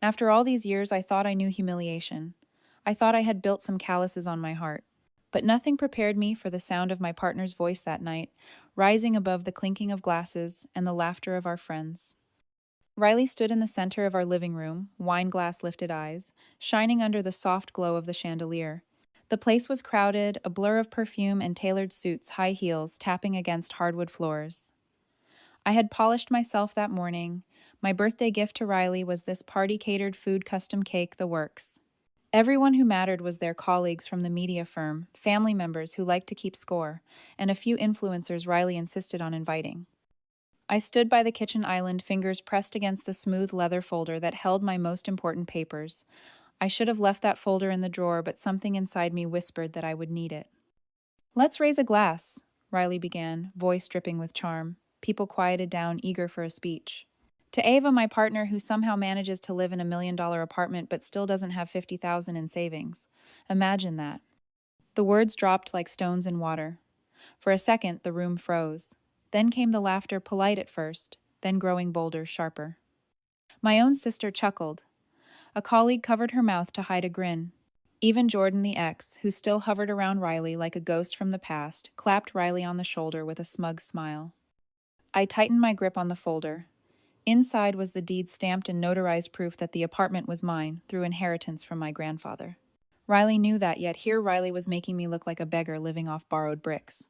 After all these years, I thought I knew humiliation. I thought I had built some calluses on my heart. But nothing prepared me for the sound of my partner's voice that night, rising above the clinking of glasses and the laughter of our friends. Riley stood in the center of our living room, wine glass lifted eyes, shining under the soft glow of the chandelier. The place was crowded, a blur of perfume and tailored suits, high heels, tapping against hardwood floors. I had polished myself that morning. My birthday gift to Riley was this party-catered food custom cake, the works. Everyone who mattered was their colleagues from the media firm, family members who liked to keep score, and a few influencers Riley insisted on inviting. I stood by the kitchen island, fingers pressed against the smooth leather folder that held my most important papers. I should have left that folder in the drawer, but something inside me whispered that I would need it. "Let's raise a glass," Riley began, voice dripping with charm. People quieted down, eager for a speech. "To Ava, my partner, who somehow manages to live in a $1 million apartment but still doesn't have 50,000 in savings. Imagine that." The words dropped like stones in water. For a second, the room froze. Then came the laughter, polite at first, then growing bolder, sharper. My own sister chuckled. A colleague covered her mouth to hide a grin. Even Jordan, the ex, who still hovered around Riley like a ghost from the past, clapped Riley on the shoulder with a smug smile. I tightened my grip on the folder. Inside was the deed stamped and notarized proof that the apartment was mine, through inheritance from my grandfather. Riley knew that, yet here Riley was making me look like a beggar living off borrowed bricks.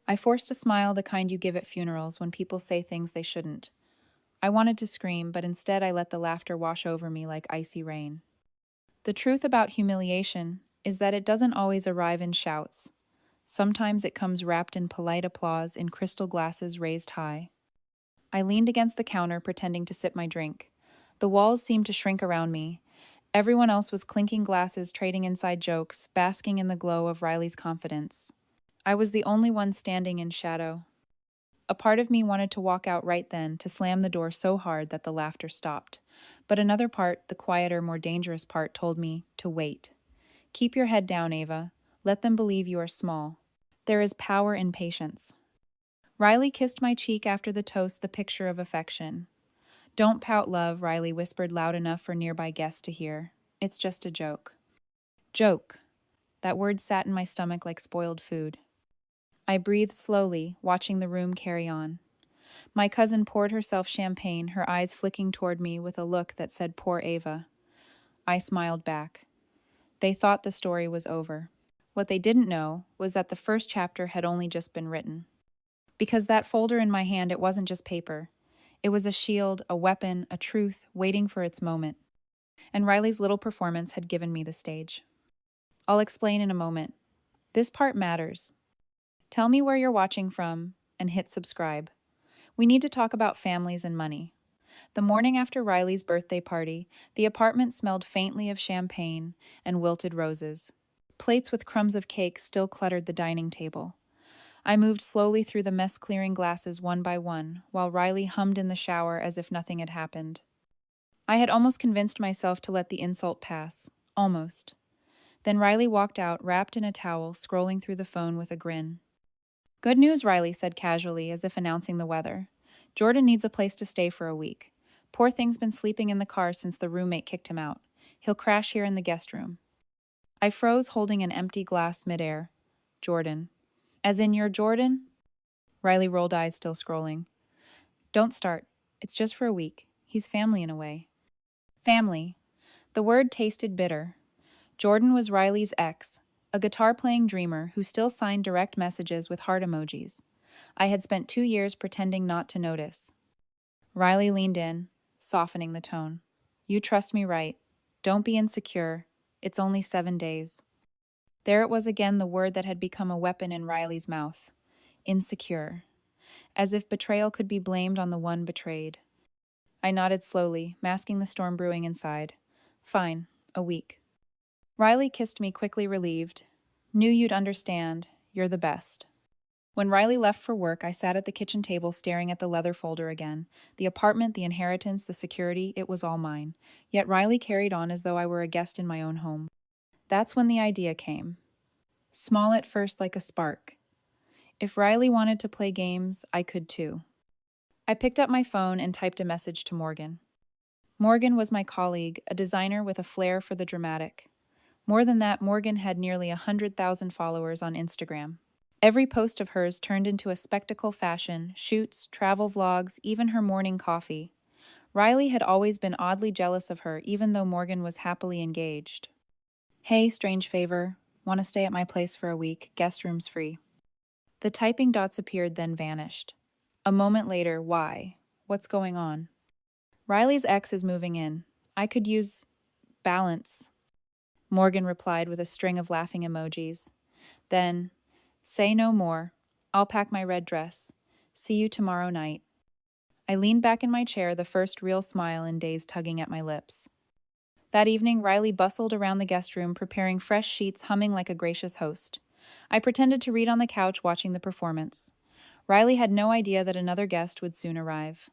I forced a smile, the kind you give at funerals when people say things they shouldn't. I wanted to scream, but instead I let the laughter wash over me like icy rain. The truth about humiliation is that it doesn't always arrive in shouts. Sometimes it comes wrapped in polite applause in crystal glasses raised high. I leaned against the counter, pretending to sip my drink. The walls seemed to shrink around me. Everyone else was clinking glasses, trading inside jokes, basking in the glow of Riley's confidence. I was the only one standing in shadow. A part of me wanted to walk out right then, to slam the door so hard that the laughter stopped. But another part, the quieter, more dangerous part, told me to wait. Keep your head down, Ava. Let them believe you are small. There is power in patience. Riley kissed my cheek after the toast, the picture of affection. "Don't pout, love," Riley whispered loud enough for nearby guests to hear. "It's just a joke." Joke. That word sat in my stomach like spoiled food. I breathed slowly, watching the room carry on. My cousin poured herself champagne, her eyes flicking toward me with a look that said, "Poor Ava." I smiled back. They thought the story was over. What they didn't know was that the first chapter had only just been written. Because that folder in my hand, it wasn't just paper. It was a shield, a weapon, a truth waiting for its moment. And Riley's little performance had given me the stage. I'll explain in a moment. This part matters. Tell me where you're watching from, and hit subscribe. We need to talk about families and money. The morning after Riley's birthday party, the apartment smelled faintly of champagne and wilted roses. Plates with crumbs of cake still cluttered the dining table. I moved slowly through the mess-clearing glasses one by one, while Riley hummed in the shower as if nothing had happened. I had almost convinced myself to let the insult pass. Almost. Then Riley walked out, wrapped in a towel, scrolling through the phone with a grin. "Good news," Riley said casually, as if announcing the weather. "Jordan needs a place to stay for a week. Poor thing's been sleeping in the car since the roommate kicked him out. He'll crash here in the guest room." I froze, holding an empty glass midair. "Jordan. As in your Jordan?" Riley rolled eyes, still scrolling. "Don't start. It's just for a week. He's family in a way." Family. The word tasted bitter. Jordan was Riley's ex, a guitar-playing dreamer who still signed direct messages with heart emojis. I had spent 2 years pretending not to notice. Riley leaned in, softening the tone. "You trust me, right? Don't be insecure. It's only 7 days." There it was again, the word that had become a weapon in Riley's mouth. Insecure. As if betrayal could be blamed on the one betrayed. I nodded slowly, masking the storm brewing inside. "Fine, a week." Riley kissed me, quickly relieved. "Knew you'd understand. You're the best." When Riley left for work, I sat at the kitchen table staring at the leather folder again. The apartment, the inheritance, the security, it was all mine. Yet Riley carried on as though I were a guest in my own home. That's when the idea came. Small at first, like a spark. If Riley wanted to play games, I could too. I picked up my phone and typed a message to Morgan. Morgan was my colleague, a designer with a flair for the dramatic. More than that, Morgan had nearly 100,000 followers on Instagram. Every post of hers turned into a spectacle fashion, shoots, travel vlogs, even her morning coffee. Riley had always been oddly jealous of her, even though Morgan was happily engaged. Hey, strange favor. Want to stay at my place for a week? Guest room's free. The typing dots appeared, then vanished. A moment later, why? What's going on? Riley's ex is moving in. I could use balance, Morgan replied with a string of laughing emojis. Then, say no more. I'll pack my red dress. See you tomorrow night. I leaned back in my chair, the first real smile in days tugging at my lips. That evening, Riley bustled around the guest room, preparing fresh sheets, humming like a gracious host. I pretended to read on the couch, watching the performance. Riley had no idea that another guest would soon arrive.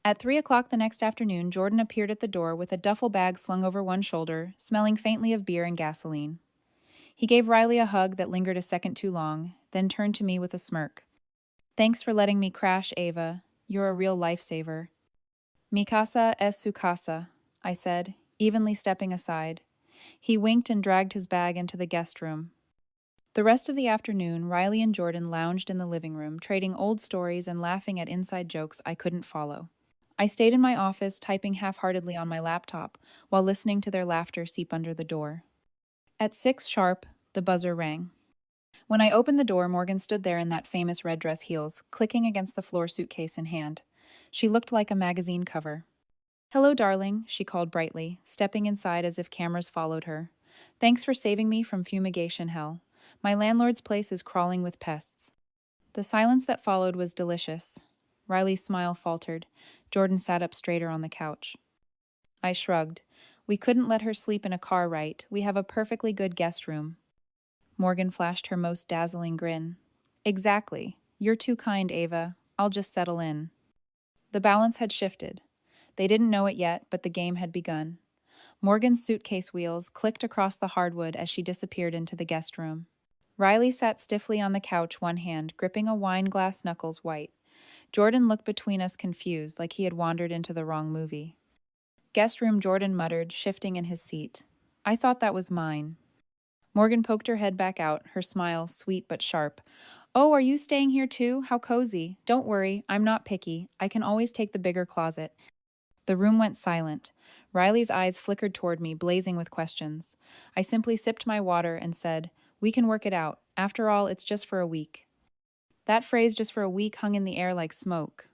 At 3 o'clock the next afternoon, Jordan appeared at the door with a duffel bag slung over one shoulder, smelling faintly of beer and gasoline. He gave Riley a hug that lingered a second too long, then turned to me with a smirk. Thanks for letting me crash, Ava. You're a real lifesaver. Mi casa es su casa, I said, evenly stepping aside. He winked and dragged his bag into the guest room. The rest of the afternoon, Riley and Jordan lounged in the living room, trading old stories and laughing at inside jokes I couldn't follow. I stayed in my office, typing half-heartedly on my laptop, while listening to their laughter seep under the door. At 6 sharp, the buzzer rang. When I opened the door, Morgan stood there in that famous red dress heels, clicking against the floor, suitcase in hand. She looked like a magazine cover. Hello, darling, she called brightly, stepping inside as if cameras followed her. Thanks for saving me from fumigation hell. My landlord's place is crawling with pests. The silence that followed was delicious. Riley's smile faltered. Jordan sat up straighter on the couch. I shrugged. We couldn't let her sleep in a car, right? We have a perfectly good guest room. Morgan flashed her most dazzling grin. Exactly. You're too kind, Ava. I'll just settle in. The balance had shifted. They didn't know it yet, but the game had begun. Morgan's suitcase wheels clicked across the hardwood as she disappeared into the guest room. Riley sat stiffly on the couch, one hand gripping a wine glass, knuckles white. Jordan looked between us, confused, like he had wandered into the wrong movie. Guest room, Jordan muttered, shifting in his seat. I thought that was mine. Morgan poked her head back out, her smile sweet but sharp. Oh, are you staying here too? How cozy. Don't worry, I'm not picky. I can always take the bigger closet. The room went silent. Riley's eyes flickered toward me, blazing with questions. I simply sipped my water and said, We can work it out. After all, it's just for a week. That phrase, just for a week, hung in the air like smoke.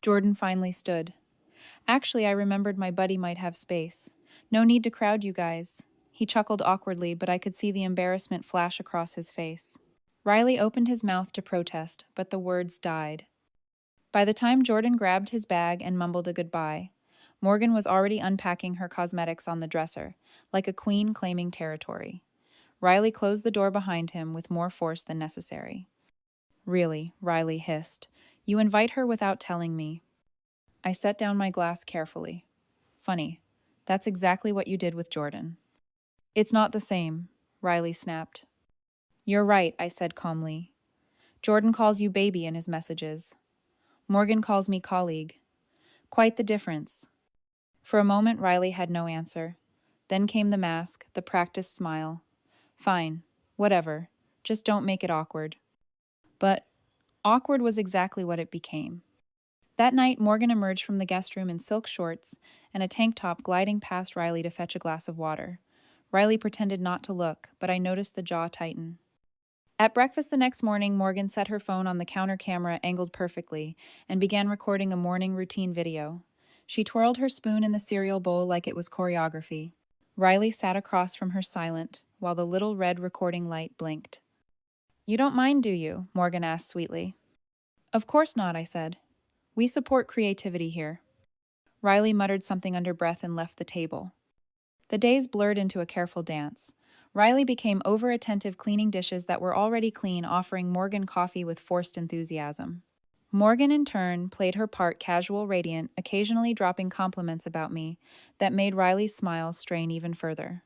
Jordan finally stood. Actually, I remembered my buddy might have space. No need to crowd you guys. He chuckled awkwardly, but I could see the embarrassment flash across his face. Riley opened his mouth to protest, but the words died. By the time Jordan grabbed his bag and mumbled a goodbye, Morgan was already unpacking her cosmetics on the dresser, like a queen claiming territory. Riley closed the door behind him with more force than necessary. Really, Riley hissed. You invite her without telling me. I set down my glass carefully. Funny. That's exactly what you did with Jordan. It's not the same, Riley snapped. You're right, I said calmly. Jordan calls you baby in his messages. Morgan calls me colleague. Quite the difference. For a moment, Riley had no answer. Then came the mask, the practiced smile. Fine, whatever. Just don't make it awkward. But awkward was exactly what it became. That night, Morgan emerged from the guest room in silk shorts and a tank top, gliding past Riley to fetch a glass of water. Riley pretended not to look, but I noticed the jaw tighten. At breakfast the next morning, Morgan set her phone on the counter camera angled perfectly and began recording a morning routine video. She twirled her spoon in the cereal bowl like it was choreography. Riley sat across from her silent, while the little red recording light blinked. You don't mind, do you? Morgan asked sweetly. Of course not, I said. We support creativity here. Riley muttered something under breath and left the table. The days blurred into a careful dance. Riley became over-attentive, cleaning dishes that were already clean, offering Morgan coffee with forced enthusiasm. Morgan, in turn, played her part, casual, radiant, occasionally dropping compliments about me that made Riley's smile strain even further.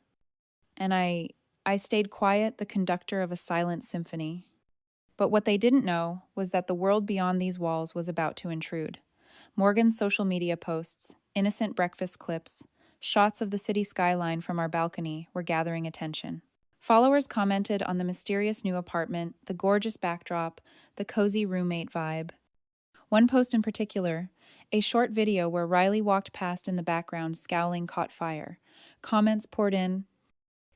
And I stayed quiet, the conductor of a silent symphony. But what they didn't know was that the world beyond these walls was about to intrude. Morgan's social media posts, innocent breakfast clips, shots of the city skyline from our balcony were gathering attention. Followers commented on the mysterious new apartment, the gorgeous backdrop, the cozy roommate vibe. One post in particular, a short video where Riley walked past in the background scowling, caught fire. Comments poured in.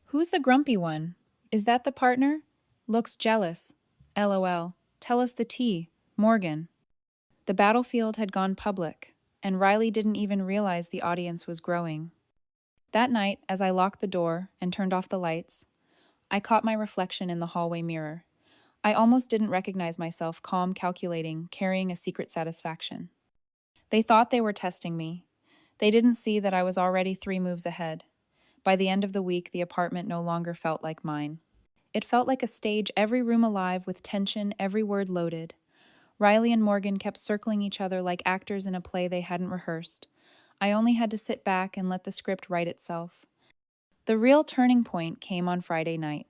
"Who's the grumpy one? Is that the partner? Looks jealous. LOL. Tell us the tea. Morgan." The battlefield had gone public, and Riley didn't even realize the audience was growing. That night, as I locked the door and turned off the lights, I caught my reflection in the hallway mirror. I almost didn't recognize myself, calm, calculating, carrying a secret satisfaction. They thought they were testing me. They didn't see that I was already 3 moves ahead. By the end of the week, the apartment no longer felt like mine. It felt like a stage, every room alive with tension, every word loaded. Riley and Morgan kept circling each other like actors in a play they hadn't rehearsed. I only had to sit back and let the script write itself. The real turning point came on Friday night.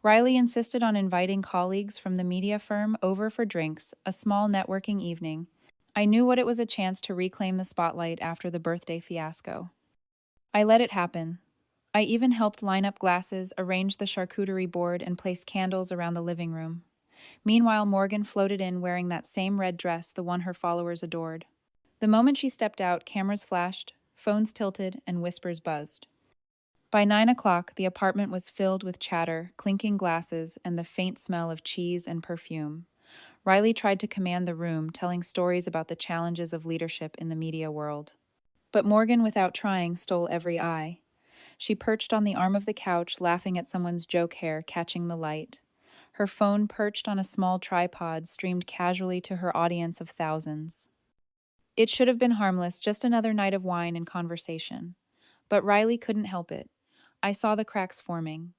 Riley insisted on inviting colleagues from the media firm over for drinks, a small networking evening. I knew what it was, a chance to reclaim the spotlight after the birthday fiasco. I let it happen. I even helped line up glasses, arrange the charcuterie board, and place candles around the living room. Meanwhile, Morgan floated in wearing that same red dress, the one her followers adored. The moment she stepped out, cameras flashed, phones tilted, and whispers buzzed. By 9 o'clock, the apartment was filled with chatter, clinking glasses, and the faint smell of cheese and perfume. Riley tried to command the room, telling stories about the challenges of leadership in the media world. But Morgan, without trying, stole every eye. She perched on the arm of the couch, laughing at someone's joke hair catching the light. Her phone, perched on a small tripod, streamed casually to her audience of thousands. It should have been harmless, just another night of wine and conversation. But Riley couldn't help it. I saw the cracks forming.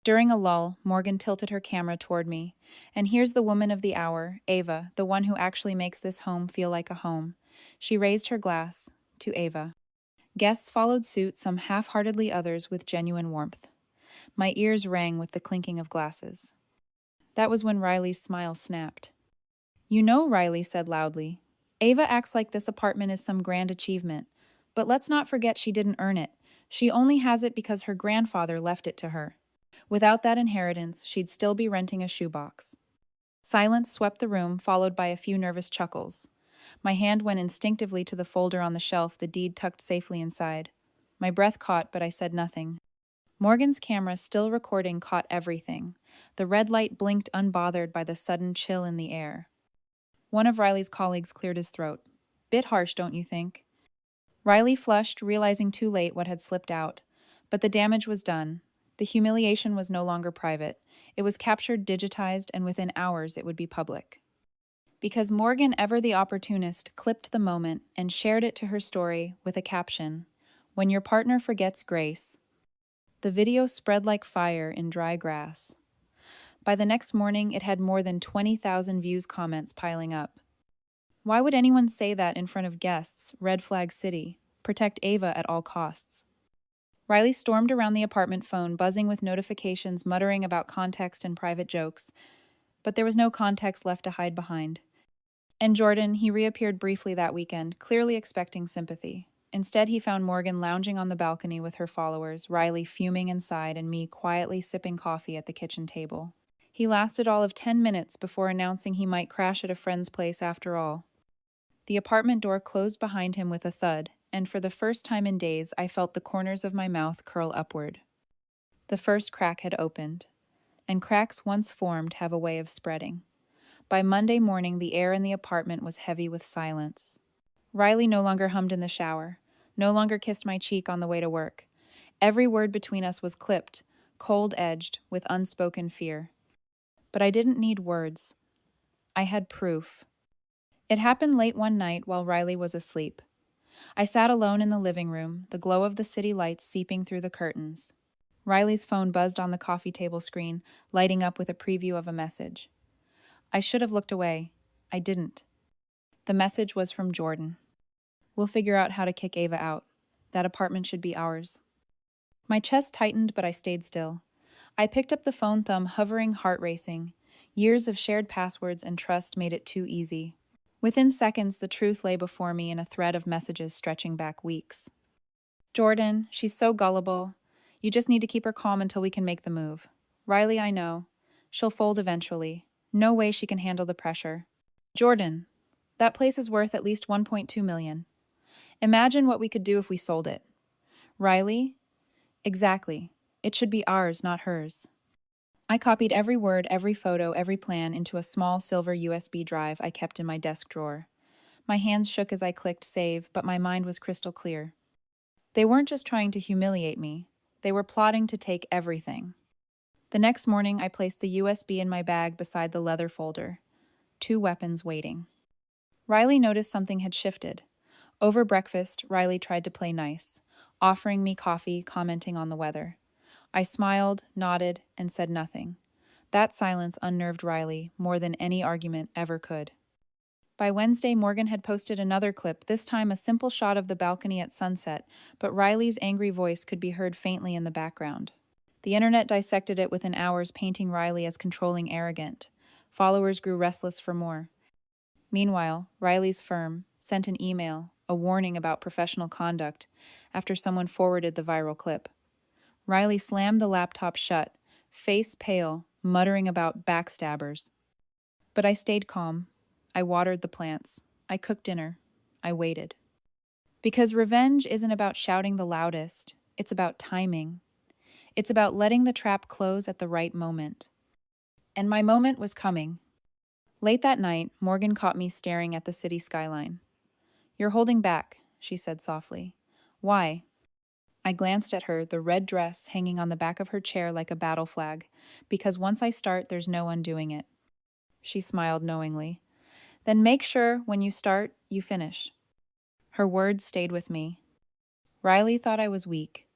During a lull, Morgan tilted her camera toward me. And here's the woman of the hour, Ava, the one who actually makes this home feel like a home. She raised her glass to Ava. Guests followed suit, some half-heartedly, others with genuine warmth. My ears rang with the clinking of glasses. That was when Riley's smile snapped. "You know," Riley said loudly, "Ava acts like this apartment is some grand achievement. But let's not forget she didn't earn it. She only has it because her grandfather left it to her. Without that inheritance, she'd still be renting a shoebox." Silence swept the room, followed by a few nervous chuckles. My hand went instinctively to the folder on the shelf, the deed tucked safely inside. My breath caught, but I said nothing. Morgan's camera, still recording, caught everything. The red light blinked, unbothered by the sudden chill in the air. One of Riley's colleagues cleared his throat. "Bit harsh, don't you think?" Riley flushed, realizing too late what had slipped out. But the damage was done. The humiliation was no longer private. It was captured, digitized, and within hours it would be public. Because Morgan, ever the opportunist, clipped the moment and shared it to her story with a caption, "When your partner forgets grace." The video spread like fire in dry grass. By the next morning, it had more than 20,000 views, comments piling up. Why would anyone say that in front of guests? Red flag city. Protect Ava at all costs. Riley stormed around the apartment phone, buzzing with notifications, muttering about context and private jokes. But there was no context left to hide behind. And Jordan, he reappeared briefly that weekend, clearly expecting sympathy. Instead, he found Morgan lounging on the balcony with her followers, Riley fuming inside, and me quietly sipping coffee at the kitchen table. He lasted all of 10 minutes before announcing he might crash at a friend's place after all. The apartment door closed behind him with a thud, and for the first time in days, I felt the corners of my mouth curl upward. The first crack had opened, and cracks once formed have a way of spreading. By Monday morning, the air in the apartment was heavy with silence. Riley no longer hummed in the shower, no longer kissed my cheek on the way to work. Every word between us was clipped, cold-edged, with unspoken fear. But I didn't need words. I had proof. It happened late one night while Riley was asleep. I sat alone in the living room, the glow of the city lights seeping through the curtains. Riley's phone buzzed on the coffee table screen, lighting up with a preview of a message. I should have looked away. I didn't. The message was from Jordan. "We'll figure out how to kick Ava out. That apartment should be ours." My chest tightened, but I stayed still. I picked up the phone, thumb hovering, heart racing. Years of shared passwords and trust made it too easy. Within seconds, the truth lay before me in a thread of messages stretching back weeks. Jordan, she's so gullible. You just need to keep her calm until we can make the move. Riley, I know. She'll fold eventually. No way she can handle the pressure. Jordan, that place is worth at least 1.2 million. Imagine what we could do if we sold it. Riley? Exactly. It should be ours, not hers. I copied every word, every photo, every plan into a small silver USB drive I kept in my desk drawer. My hands shook as I clicked save, but my mind was crystal clear. They weren't just trying to humiliate me. They were plotting to take everything. The next morning, I placed the USB in my bag beside the leather folder. 2 weapons waiting. Riley noticed something had shifted. Over breakfast, Riley tried to play nice, offering me coffee, commenting on the weather. I smiled, nodded, and said nothing. That silence unnerved Riley more than any argument ever could. By Wednesday, Morgan had posted another clip, this time a simple shot of the balcony at sunset, but Riley's angry voice could be heard faintly in the background. The internet dissected it within hours, painting Riley as controlling, arrogant. Followers grew restless for more. Meanwhile, Riley's firm sent an email, a warning about professional conduct, after someone forwarded the viral clip. Riley slammed the laptop shut, face pale, muttering about backstabbers. But I stayed calm. I watered the plants. I cooked dinner. I waited. Because revenge isn't about shouting the loudest. It's about timing. It's about letting the trap close at the right moment. And my moment was coming. Late that night, Morgan caught me staring at the city skyline. "You're holding back," she said softly. "Why?" I glanced at her, the red dress hanging on the back of her chair like a battle flag, because once I start, there's no undoing it. She smiled knowingly. "Then make sure, when you start, you finish." Her words stayed with me. Riley thought I was weak.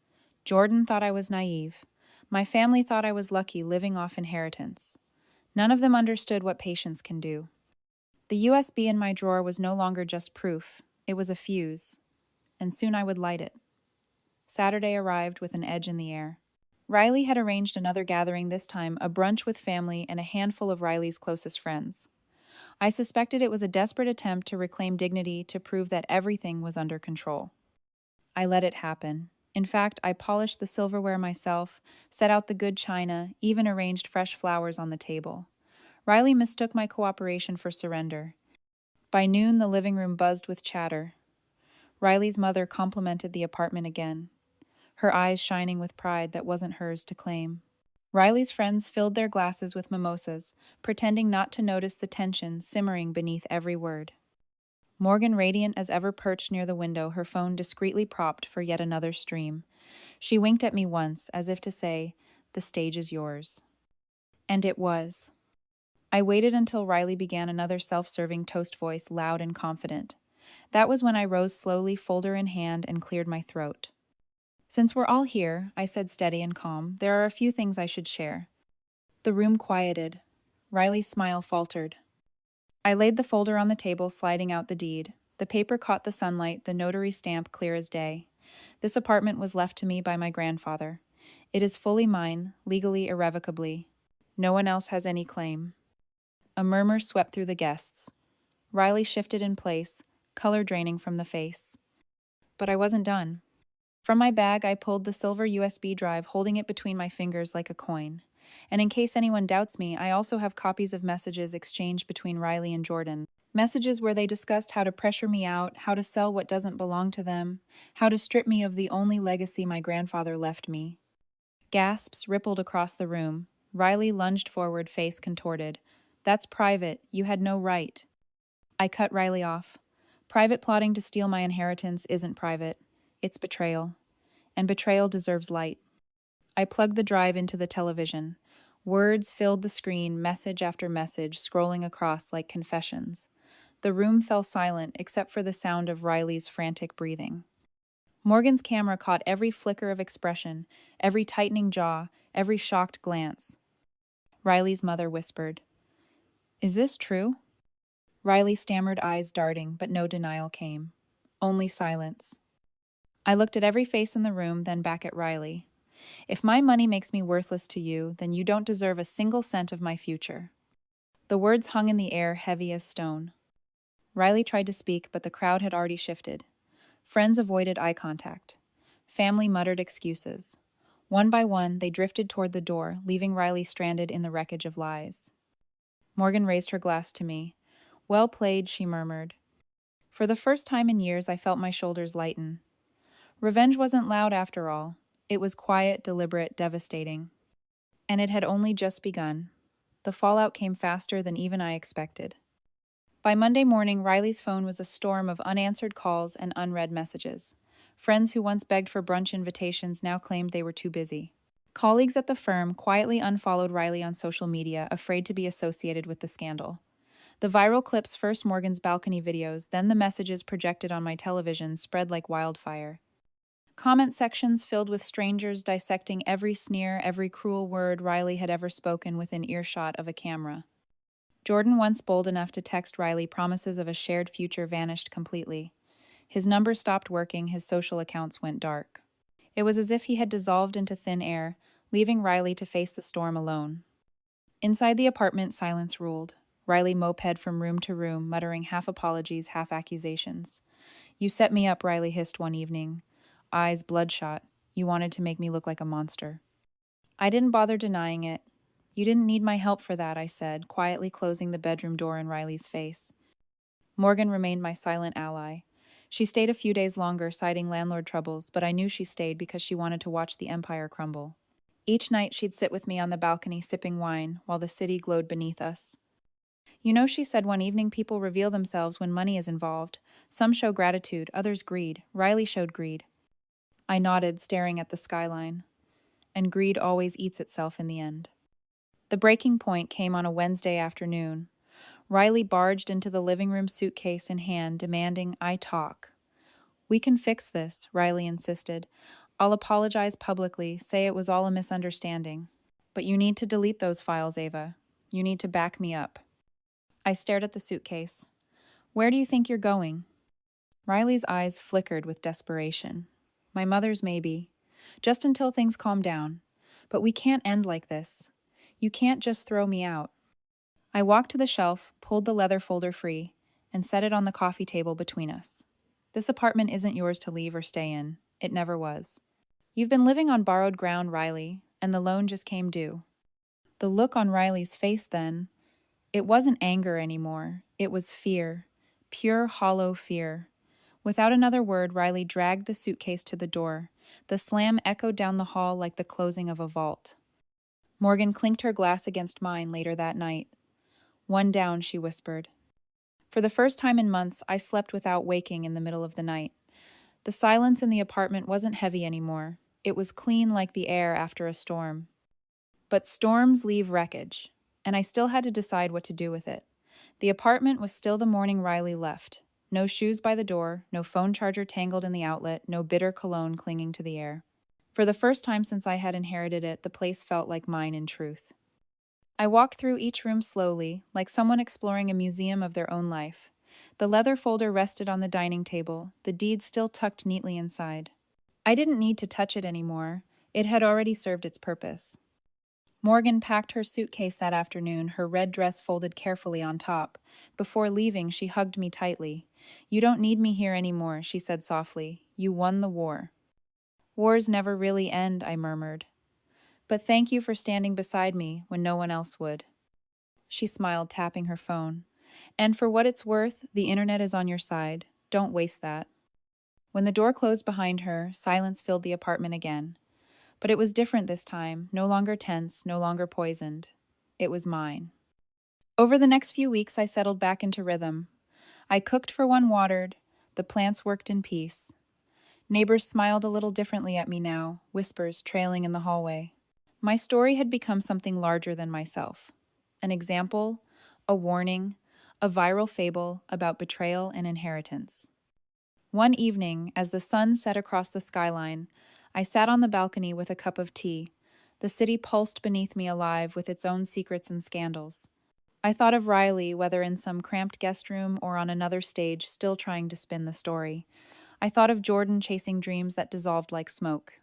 Jordan thought I was naive. My family thought I was lucky, living off inheritance. None of them understood what patience can do. The USB in my drawer was no longer just proof. It was a fuse. And soon I would light it. Saturday arrived with an edge in the air. Riley had arranged another gathering, this time a brunch with family and a handful of Riley's closest friends. I suspected it was a desperate attempt to reclaim dignity, to prove that everything was under control. I let it happen. In fact, I polished the silverware myself, set out the good china, even arranged fresh flowers on the table. Riley mistook my cooperation for surrender. By noon, the living room buzzed with chatter. Riley's mother complimented the apartment again, her eyes shining with pride that wasn't hers to claim. Riley's friends filled their glasses with mimosas, pretending not to notice the tension simmering beneath every word. Morgan, radiant as ever, perched near the window, her phone discreetly propped for yet another stream. She winked at me once, as if to say, "The stage is yours." And it was. I waited until Riley began another self-serving toast voice, loud and confident. That was when I rose slowly, folder in hand, and cleared my throat. "Since we're all here," I said, steady and calm, "there are a few things I should share." The room quieted. Riley's smile faltered. I laid the folder on the table, sliding out the deed. The paper caught the sunlight, the notary stamp clear as day. This apartment was left to me by my grandfather. It is fully mine, legally, irrevocably. No one else has any claim. A murmur swept through the guests. Riley shifted in place, color draining from the face. But I wasn't done. From my bag, I pulled the silver USB drive, holding it between my fingers like a coin. And in case anyone doubts me, I also have copies of messages exchanged between Riley and Jordan. Messages where they discussed how to pressure me out, how to sell what doesn't belong to them, how to strip me of the only legacy my grandfather left me. Gasps rippled across the room. Riley lunged forward, face contorted. "That's private. You had no right." I cut Riley off. Private plotting to steal my inheritance isn't private. It's betrayal. And betrayal deserves light. I plugged the drive into the television. Words filled the screen, message after message, scrolling across like confessions. The room fell silent except for the sound of Riley's frantic breathing. Morgan's camera caught every flicker of expression, every tightening jaw, every shocked glance. Riley's mother whispered, "Is this true?" Riley stammered, eyes darting, but no denial came. Only silence. I looked at every face in the room, then back at Riley. "If my money makes me worthless to you, then you don't deserve a single cent of my future." The words hung in the air, heavy as stone. Riley tried to speak, but the crowd had already shifted. Friends avoided eye contact. Family muttered excuses. One by one, they drifted toward the door, leaving Riley stranded in the wreckage of lies. Morgan raised her glass to me. "Well played," she murmured. For the first time in years, I felt my shoulders lighten. Revenge wasn't loud after all. It was quiet, deliberate, devastating. And it had only just begun. The fallout came faster than even I expected. By Monday morning, Riley's phone was a storm of unanswered calls and unread messages. Friends who once begged for brunch invitations now claimed they were too busy. Colleagues at the firm quietly unfollowed Riley on social media, afraid to be associated with the scandal. The viral clips, first Morgan's balcony videos, then the messages projected on my television, spread like wildfire. Comment sections filled with strangers dissecting every sneer, every cruel word Riley had ever spoken within earshot of a camera. Jordan, once bold enough to text Riley promises of a shared future, vanished completely. His number stopped working, his social accounts went dark. It was as if he had dissolved into thin air, leaving Riley to face the storm alone. Inside the apartment, silence ruled. Riley moped from room to room, muttering half apologies, half accusations. "You set me up," Riley hissed one evening. Eyes bloodshot. "You wanted to make me look like a monster." I didn't bother denying it. "You didn't need my help for that," I said, quietly closing the bedroom door in Riley's face. Morgan remained my silent ally. She stayed a few days longer, citing landlord troubles, but I knew she stayed because she wanted to watch the empire crumble. Each night she'd sit with me on the balcony sipping wine, while the city glowed beneath us. "You know," she said one evening, "people reveal themselves when money is involved. Some show gratitude, others greed. Riley showed greed." I nodded, staring at the skyline. And greed always eats itself in the end. The breaking point came on a Wednesday afternoon. Riley barged into the living room, suitcase in hand, demanding I talk. "We can fix this," Riley insisted. "I'll apologize publicly, say it was all a misunderstanding. But you need to delete those files, Ava. You need to back me up." I stared at the suitcase. "Where do you think you're going?" Riley's eyes flickered with desperation. "My mother's, maybe. Just until things calm down. But we can't end like this. You can't just throw me out." I walked to the shelf, pulled the leather folder free, and set it on the coffee table between us. "This apartment isn't yours to leave or stay in. It never was. You've been living on borrowed ground, Riley, and the loan just came due." The look on Riley's face then, it wasn't anger anymore. It was fear. Pure, hollow fear. Without another word, Riley dragged the suitcase to the door. The slam echoed down the hall like the closing of a vault. Morgan clinked her glass against mine later that night. "One down," she whispered. For the first time in months, I slept without waking in the middle of the night. The silence in the apartment wasn't heavy anymore. It was clean like the air after a storm. But storms leave wreckage, and I still had to decide what to do with it. The apartment was still the morning Riley left. No shoes by the door, no phone charger tangled in the outlet, no bitter cologne clinging to the air. For the first time since I had inherited it, the place felt like mine in truth. I walked through each room slowly, like someone exploring a museum of their own life. The leather folder rested on the dining table, the deed still tucked neatly inside. I didn't need to touch it anymore. It had already served its purpose. Morgan packed her suitcase that afternoon, her red dress folded carefully on top. Before leaving, she hugged me tightly. "You don't need me here anymore," she said softly. "You won the war." "Wars never really end," I murmured. "But thank you for standing beside me when no one else would." She smiled, tapping her phone. "And for what it's worth, the internet is on your side. Don't waste that." When the door closed behind her, silence filled the apartment again. But it was different this time, no longer tense, no longer poisoned. It was mine. Over the next few weeks, I settled back into rhythm. I cooked for one watered. The plants worked in peace. Neighbors smiled a little differently at me now, whispers trailing in the hallway. My story had become something larger than myself. An example, a warning, a viral fable about betrayal and inheritance. One evening, as the sun set across the skyline, I sat on the balcony with a cup of tea. The city pulsed beneath me, alive with its own secrets and scandals. I thought of Riley, whether in some cramped guest room or on another stage, still trying to spin the story. I thought of Jordan chasing dreams that dissolved like smoke.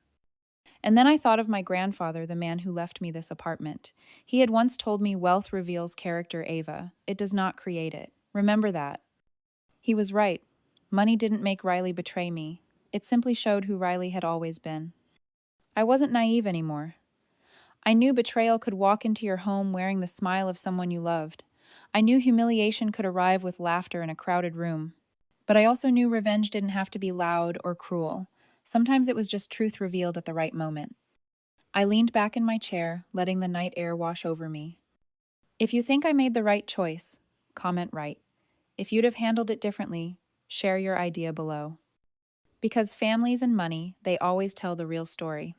And then I thought of my grandfather, the man who left me this apartment. He had once told me wealth reveals character, Ava. It does not create it. Remember that. He was right. Money didn't make Riley betray me. It simply showed who Riley had always been. I wasn't naive anymore. I knew betrayal could walk into your home wearing the smile of someone you loved. I knew humiliation could arrive with laughter in a crowded room. But I also knew revenge didn't have to be loud or cruel. Sometimes it was just truth revealed at the right moment. I leaned back in my chair, letting the night air wash over me. If you think I made the right choice, comment right. If you'd have handled it differently, share your idea below. Because families and money, they always tell the real story.